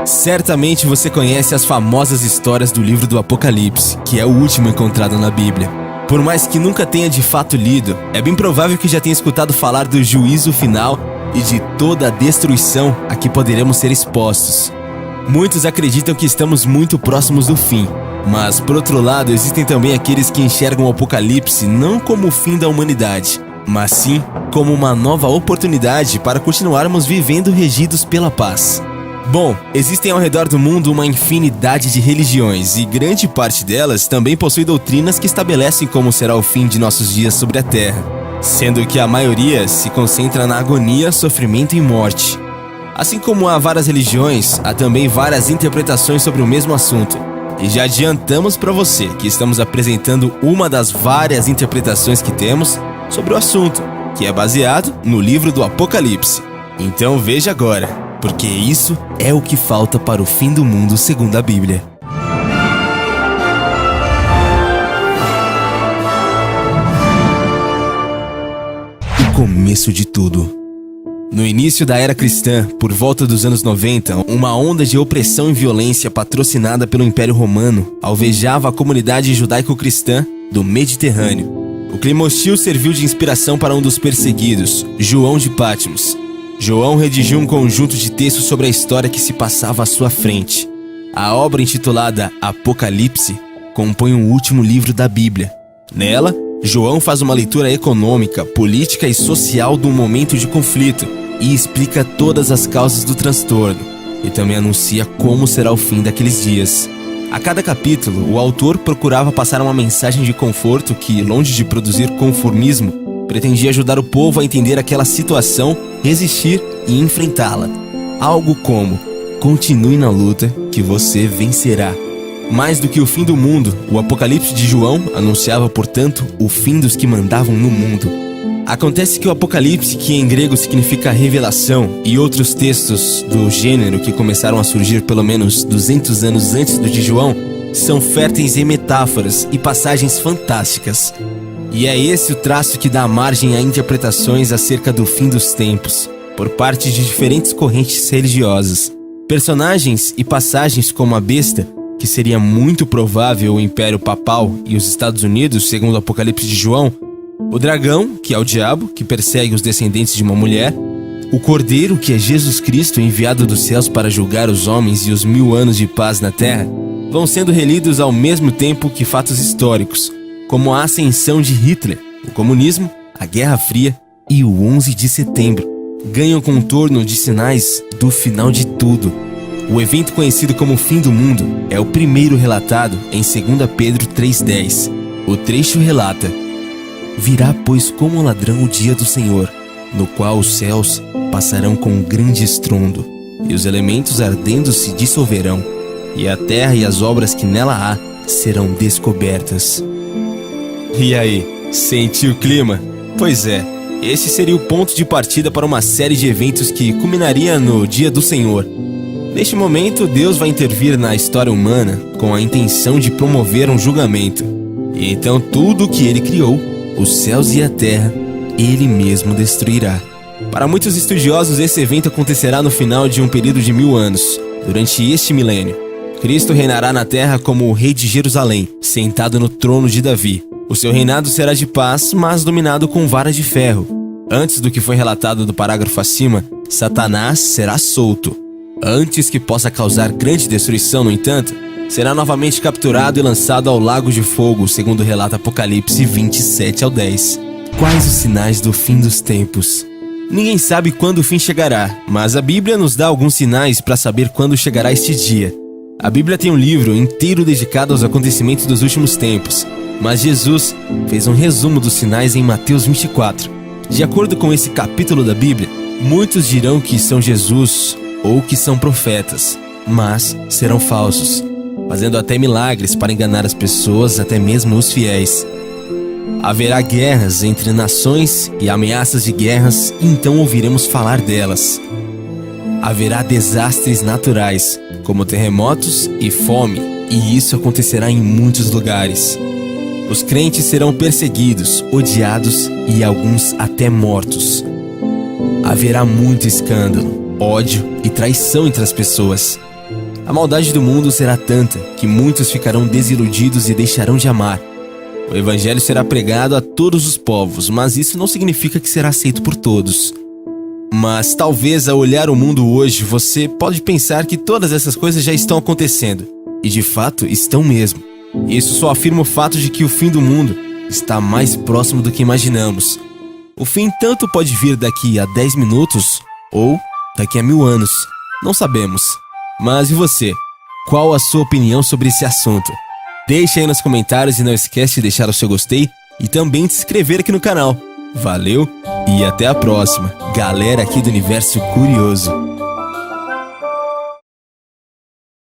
Certamente você conhece as famosas histórias do livro do Apocalipse, que é o último encontrado na Bíblia. Por mais que nunca tenha de fato lido, é bem provável que já tenha escutado falar do juízo final e de toda a destruição a que poderemos ser expostos. Muitos acreditam que estamos muito próximos do fim, mas por outro lado existem também aqueles que enxergam o Apocalipse não como o fim da humanidade, mas sim como uma nova oportunidade para continuarmos vivendo regidos pela paz. Bom, existem ao redor do mundo uma infinidade de religiões e grande parte delas também possui doutrinas que estabelecem como será o fim de nossos dias sobre a Terra, sendo que a maioria se concentra na agonia, sofrimento e morte. Assim como há várias religiões, há também várias interpretações sobre o mesmo assunto. E já adiantamos para você que estamos apresentando uma das várias interpretações que temos sobre o assunto, que é baseado no livro do Apocalipse. Então veja agora. Porque isso é o que falta para o fim do mundo segundo a Bíblia. O começo de tudo. No início da era cristã, por volta dos anos 90, uma onda de opressão e violência patrocinada pelo Império Romano alvejava a comunidade judaico-cristã do Mediterrâneo. O clima hostil serviu de inspiração para um dos perseguidos, João de Patmos. João redigiu um conjunto de textos sobre a história que se passava à sua frente. A obra, intitulada Apocalipse, compõe o último livro da Bíblia. Nela, João faz uma leitura econômica, política e social de um momento de conflito e explica todas as causas do transtorno, e também anuncia como será o fim daqueles dias. A cada capítulo, o autor procurava passar uma mensagem de conforto que, longe de produzir conformismo, pretendia ajudar o povo a entender aquela situação, resistir e enfrentá-la. Algo como: continue na luta que você vencerá. Mais do que o fim do mundo, o Apocalipse de João anunciava, portanto, o fim dos que mandavam no mundo. Acontece que o Apocalipse, que em grego significa revelação, e outros textos do gênero que começaram a surgir pelo menos 200 anos antes do de João, são férteis em metáforas e passagens fantásticas. E é esse o traço que dá margem a interpretações acerca do fim dos tempos, por parte de diferentes correntes religiosas. Personagens e passagens como a besta, que seria muito provável o Império Papal e os Estados Unidos, segundo o Apocalipse de João, o dragão, que é o diabo, que persegue os descendentes de uma mulher, o cordeiro, que é Jesus Cristo, enviado dos céus para julgar os homens e os 1000 anos de paz na terra, vão sendo relidos ao mesmo tempo que fatos históricos, como a ascensão de Hitler, o comunismo, a Guerra Fria e o 11 de setembro. Ganham contorno de sinais do final de tudo. O evento conhecido como fim do mundo é o primeiro relatado em 2 Pedro 3,10. O trecho relata: virá, pois, como um ladrão o dia do Senhor, no qual os céus passarão com um grande estrondo, e os elementos ardendo se dissolverão, e a terra e as obras que nela há serão descobertas. E aí, sentiu o clima? Pois é, esse seria o ponto de partida para uma série de eventos que culminaria no Dia do Senhor. Neste momento, Deus vai intervir na história humana com a intenção de promover um julgamento. E então tudo o que Ele criou, os céus e a terra, Ele mesmo destruirá. Para muitos estudiosos, esse evento acontecerá no final de um período de 1000 anos, durante este milênio. Cristo reinará na terra como o rei de Jerusalém, sentado no trono de Davi. O seu reinado será de paz, mas dominado com vara de ferro. Antes do que foi relatado do parágrafo acima, Satanás será solto. Antes que possa causar grande destruição, no entanto, será novamente capturado e lançado ao lago de fogo, segundo relata Apocalipse 27:10. Quais os sinais do fim dos tempos? Ninguém sabe quando o fim chegará, mas a Bíblia nos dá alguns sinais para saber quando chegará este dia. A Bíblia tem um livro inteiro dedicado aos acontecimentos dos últimos tempos, mas Jesus fez um resumo dos sinais em Mateus 24. De acordo com esse capítulo da Bíblia, muitos dirão que são Jesus ou que são profetas, mas serão falsos, fazendo até milagres para enganar as pessoas, até mesmo os fiéis. Haverá guerras entre nações e ameaças de guerras, e então ouviremos falar delas. Haverá desastres naturais, como terremotos e fome, e isso acontecerá em muitos lugares. Os crentes serão perseguidos, odiados e alguns até mortos. Haverá muito escândalo, ódio e traição entre as pessoas. A maldade do mundo será tanta que muitos ficarão desiludidos e deixarão de amar. O evangelho será pregado a todos os povos, mas isso não significa que será aceito por todos. Mas talvez ao olhar o mundo hoje, você pode pensar que todas essas coisas já estão acontecendo. E de fato, estão mesmo. Isso só afirma o fato de que o fim do mundo está mais próximo do que imaginamos. O fim tanto pode vir daqui a 10 minutos ou daqui a 1000 anos. Não sabemos. Mas e você? Qual a sua opinião sobre esse assunto? Deixe aí nos comentários e não esquece de deixar o seu gostei e também de se inscrever aqui no canal. Valeu e até a próxima, galera aqui do Universo Curioso.